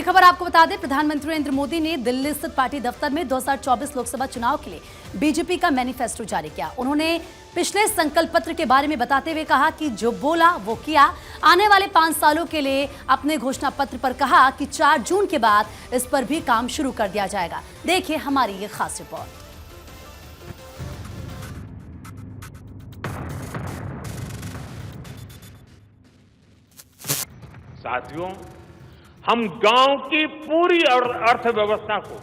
खबर आपको बता दें, प्रधानमंत्री नरेंद्र मोदी ने दिल्ली स्थित पार्टी दफ्तर में 2024 लोकसभा चुनाव के लिए बीजेपी का मैनिफेस्टो जारी किया। उन्होंने पिछले संकल्प पत्र के बारे में बताते हुए कहा कि जो बोला वो किया। आने वाले 5 सालों के लिए अपने घोषणा पत्र पर कहा कि 4 जून के बाद इस पर भी काम शुरू कर दिया जाएगा। देखिए हमारी ये खास रिपोर्ट। साथियों, हम गांव की पूरी अर्थव्यवस्था को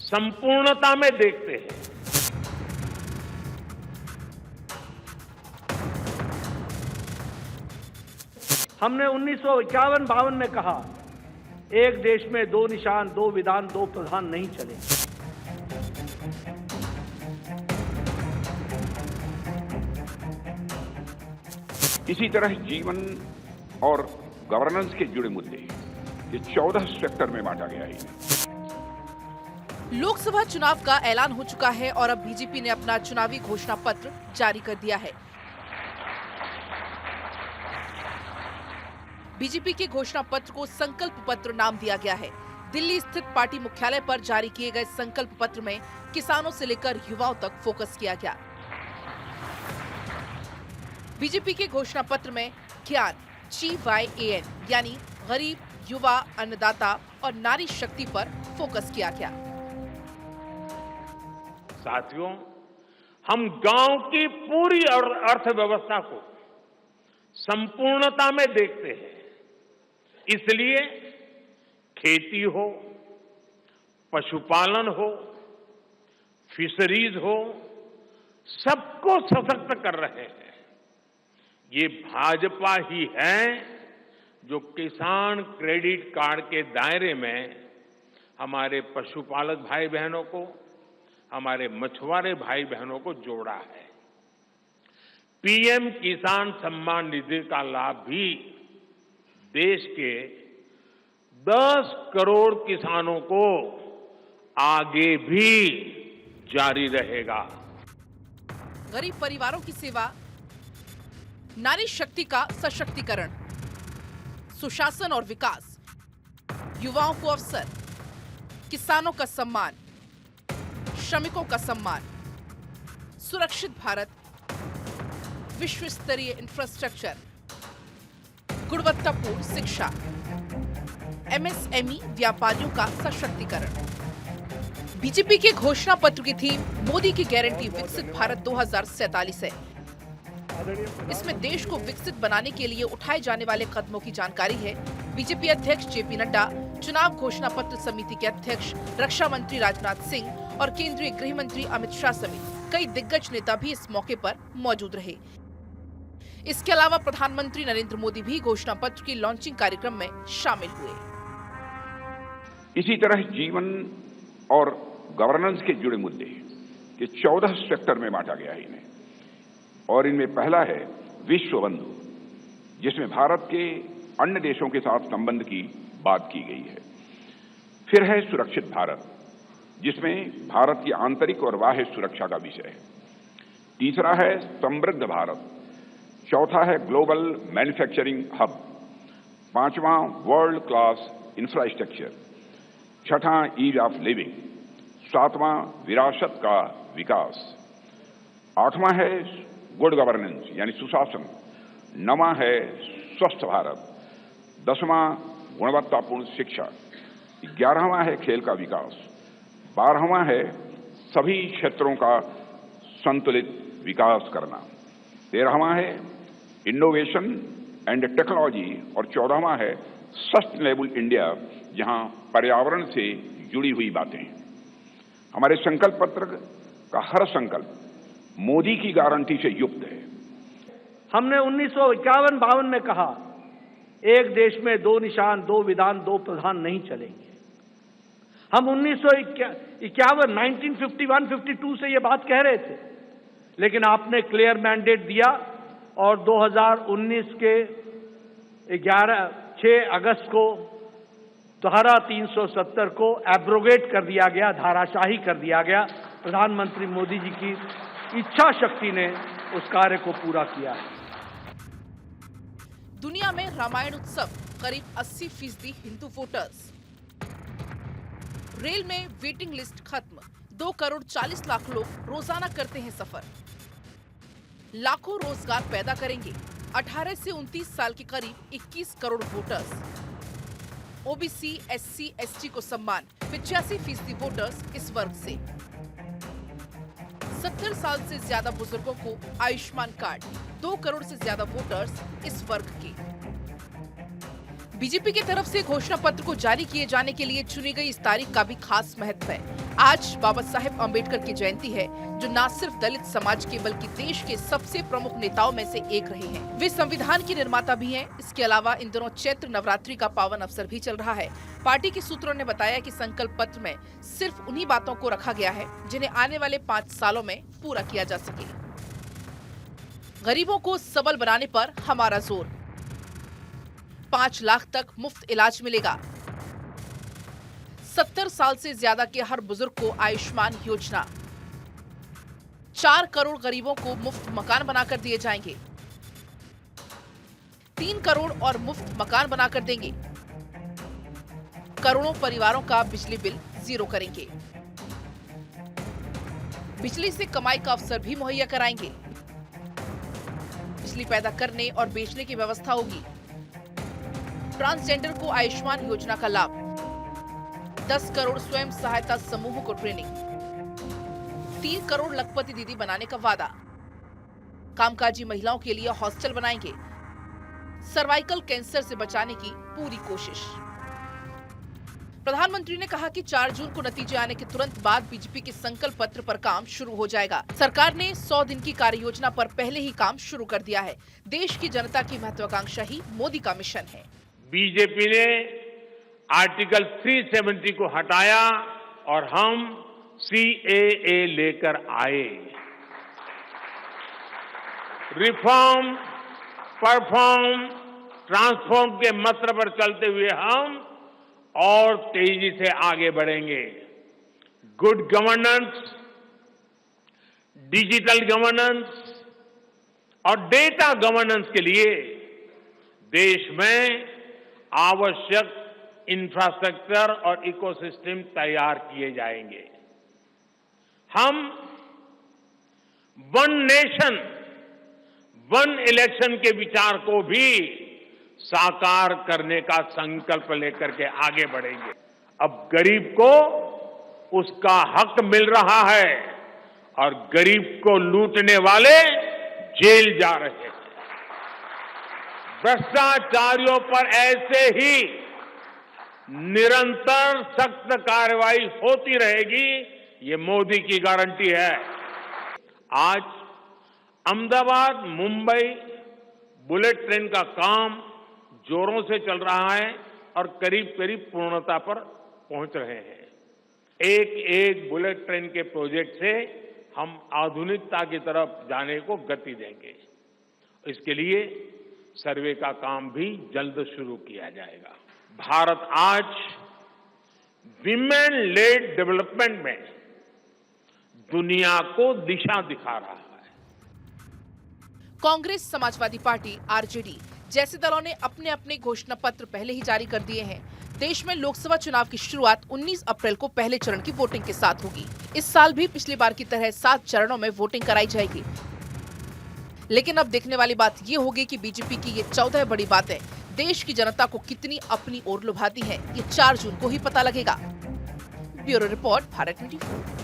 संपूर्णता में देखते हैं। हमने 1951-52 में कहा, एक देश में 2 निशान, 2 विधान, 2 प्रधान नहीं चले। इसी तरह जीवन और गवर्नेंस के जुड़े मुद्दे ये 14 सेक्टर में बांटा गया है। लोकसभा चुनाव का ऐलान हो चुका है और अब बीजेपी ने अपना चुनावी घोषणा पत्र जारी कर दिया है। बीजेपी के घोषणा पत्र को संकल्प पत्र नाम दिया गया है। दिल्ली स्थित पार्टी मुख्यालय पर जारी किए गए संकल्प पत्र में किसानों से लेकर युवाओं तक फोकस किया गया। बीजेपी के घोषणा पत्र में ज्ञान GYAN यानी गरीब, युवा, अन्नदाता और नारी शक्ति पर फोकस किया गया। साथियों, हम गांव की पूरी अर्थव्यवस्था को संपूर्णता में देखते हैं। इसलिए खेती हो, पशुपालन हो, फिशरीज हो, सबको सशक्त कर रहे हैं। ये भाजपा ही है जो किसान क्रेडिट कार्ड के दायरे में हमारे पशुपालक भाई बहनों को, हमारे मछुआरे भाई बहनों को जोड़ा है। PM किसान सम्मान निधि का लाभ भी देश के 10 करोड़ किसानों को आगे भी जारी रहेगा। गरीब परिवारों की सेवा, नारी शक्ति का सशक्तिकरण, सुशासन और विकास, युवाओं को अवसर, किसानों का सम्मान, श्रमिकों का सम्मान, सुरक्षित भारत, विश्व स्तरीय इंफ्रास्ट्रक्चर, गुणवत्तापूर्ण शिक्षा, MSME व्यापारियों का सशक्तिकरण। बीजेपी के घोषणा पत्र की थीम मोदी की गारंटी विकसित भारत 2047 है। इसमें देश को विकसित बनाने के लिए उठाए जाने वाले कदमों की जानकारी है। बीजेपी अध्यक्ष JP नड्डा, चुनाव घोषणा पत्र समिति के अध्यक्ष रक्षा मंत्री राजनाथ सिंह और केंद्रीय गृह मंत्री अमित शाह समेत कई दिग्गज नेता भी इस मौके पर मौजूद रहे। इसके अलावा प्रधानमंत्री नरेंद्र मोदी भी घोषणा पत्र की लॉन्चिंग कार्यक्रम में शामिल हुए। इसी तरह जीवन और गवर्नेंस के जुड़े मुद्दे ये 14 सेक्टर में बांटा गया है इन्हें, और इनमें पहला है विश्व बंधु, जिसमें भारत के अन्य देशों के साथ संबंध की बात की गई है। फिर है सुरक्षित भारत, जिसमें भारत की आंतरिक और बाह्य सुरक्षा का विषय है। तीसरा है समृद्ध भारत, चौथा है ग्लोबल मैन्युफैक्चरिंग हब, पांचवां वर्ल्ड क्लास इंफ्रास्ट्रक्चर, छठा ईज ऑफ लिविंग, सातवां विरासत का विकास, आठवां है गुड गवर्नेंस यानी सुशासन, नवां है स्वस्थ भारत, 10वां गुणवत्तापूर्ण शिक्षा, 11वां है खेल का विकास, 12वां है सभी क्षेत्रों का संतुलित विकास करना, 13वां है इनोवेशन एंड टेक्नोलॉजी और 14वां है सस्टेनेबल इंडिया, जहां पर्यावरण से जुड़ी हुई बातें। हमारे संकल्प पत्र का हर संकल्प मोदी की गारंटी से युक्त है। हमने 1951-52 में कहा, एक देश में 2 निशान, 2 विधान, 2 प्रधान नहीं चलेंगे। हम 1951-52 से ये बात कह रहे थे, लेकिन आपने क्लियर मैंडेट दिया और 2019 के 6 अगस्त को धारा 370 को एब्रोगेट कर दिया गया, धाराशाही कर दिया गया। प्रधानमंत्री मोदी जी की इच्छा शक्ति ने उस कार्य को पूरा किया है। दुनिया में रामायण उत्सव करीब 80% हिंदू वोटर्स। रेल में वेटिंग लिस्ट खत्म, 2 करोड़ 40 लाख लोग रोजाना करते हैं सफर। लाखों रोजगार पैदा करेंगे। 18 से 29 साल के करीब 21 crore voters. OBC, SC, ST को सम्मान, 85% वोटर्स इस वर्ग से। 70 साल से ज्यादा बुजुर्गों को आयुष्मान कार्ड, 2 करोड़ से ज्यादा वोटर्स इस वर्ग के। बीजेपी की तरफ से घोषणा पत्र को जारी किए जाने के लिए चुनी गई इस तारीख का भी खास महत्व है। आज बाबा साहेब अम्बेडकर की जयंती है, जो न सिर्फ दलित समाज के बल्कि देश के सबसे प्रमुख नेताओं में से एक रहे हैं। वे संविधान के निर्माता भी हैं। इसके अलावा इन दिनों चैत्र नवरात्रि का पावन अवसर भी चल रहा है। पार्टी के सूत्रों ने बताया कि संकल्प पत्र में सिर्फ उन्हीं बातों को रखा गया है जिन्हें आने वाले 5 सालों में पूरा किया जा सके। गरीबों को सबल बनाने पर हमारा जोर, 5 लाख तक मुफ्त इलाज मिलेगा। 70 साल से ज्यादा के हर बुजुर्ग को आयुष्मान योजना। 4 करोड़ गरीबों को मुफ्त मकान बनाकर दिए जाएंगे। 3 करोड़ और मुफ्त मकान बनाकर देंगे। करोड़ों परिवारों का बिजली बिल 0 करेंगे। बिजली से कमाई का अवसर भी मुहैया कराएंगे। बिजली पैदा करने और बेचने की व्यवस्था होगी। ट्रांसजेंडर को आयुष्मान योजना का लाभ। 10 करोड़ स्वयं सहायता समूहों को ट्रेनिंग। 3 करोड़ लखपति दीदी बनाने का वादा। कामकाजी महिलाओं के लिए हॉस्टल बनाएंगे। सर्वाइकल कैंसर से बचाने की पूरी कोशिश। प्रधानमंत्री ने कहा कि 4 जून को नतीजे आने के तुरंत बाद बीजेपी के संकल्प पत्र पर काम शुरू हो जाएगा। सरकार ने 100 दिन की कार्य योजना पर पहले ही काम शुरू कर दिया है। देश की जनता की महत्वाकांक्षा ही मोदी का मिशन है। बीजेपी ने आर्टिकल 370 को हटाया और हम CAA लेकर आए। रिफॉर्म, परफॉर्म, ट्रांसफॉर्म के मंत्र पर चलते हुए हम और तेजी से आगे बढ़ेंगे। गुड गवर्नेंस, डिजिटल गवर्नेंस और डेटा गवर्नेंस के लिए देश में आवश्यक इंफ्रास्ट्रक्चर और इकोसिस्टम तैयार किए जाएंगे। हम वन नेशन, वन इलेक्शन के विचार को भी साकार करने का संकल्प लेकर के आगे बढ़ेंगे। अब गरीब को उसका हक मिल रहा है और गरीब को लूटने वाले जेल जा रहे हैं। भ्रष्टाचारियों पर ऐसे ही निरंतर सख्त कार्रवाई होती रहेगी, ये मोदी की गारंटी है। आज अहमदाबाद मुंबई बुलेट ट्रेन का काम जोरों से चल रहा है और करीब करीब पूर्णता पर पहुंच रहे हैं। एक एक बुलेट ट्रेन के प्रोजेक्ट से हम आधुनिकता की तरफ जाने को गति देंगे। इसके लिए सर्वे का काम भी जल्द शुरू किया जाएगा। भारत आज विमेन लेड डेवलपमेंट में दुनिया को दिशा दिखा रहा है। कांग्रेस, समाजवादी पार्टी, आरजेडी जैसे दलों ने अपने अपने घोषणा पत्र पहले ही जारी कर दिए हैं। देश में लोकसभा चुनाव की शुरुआत 19 अप्रैल को पहले चरण की वोटिंग के साथ होगी। इस साल भी पिछली बार की तरह 7 चरणों में वोटिंग कराई जाएगी। लेकिन अब देखने वाली बात ये होगी कि बीजेपी की ये 14 बड़ी बातें देश की जनता को कितनी अपनी ओर लुभाती हैं। ये 4 जून को ही पता लगेगा। Bureau report, Bharat 24।